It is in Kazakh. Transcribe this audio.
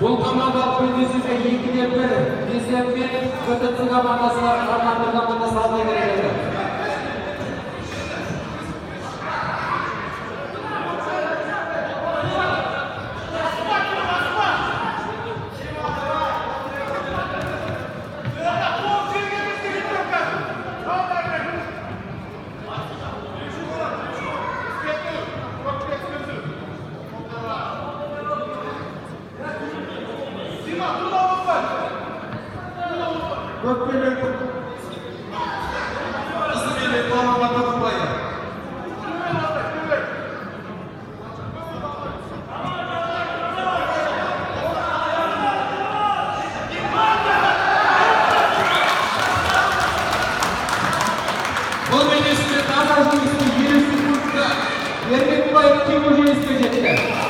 Бұл командалық белдесуде 2-1 есеппен КТЦ командасына Арманды командасы алды келеді. Бұл белдесуде таза жеңіске 20 секундта Ермекбаев Тимур жеңіске жетті.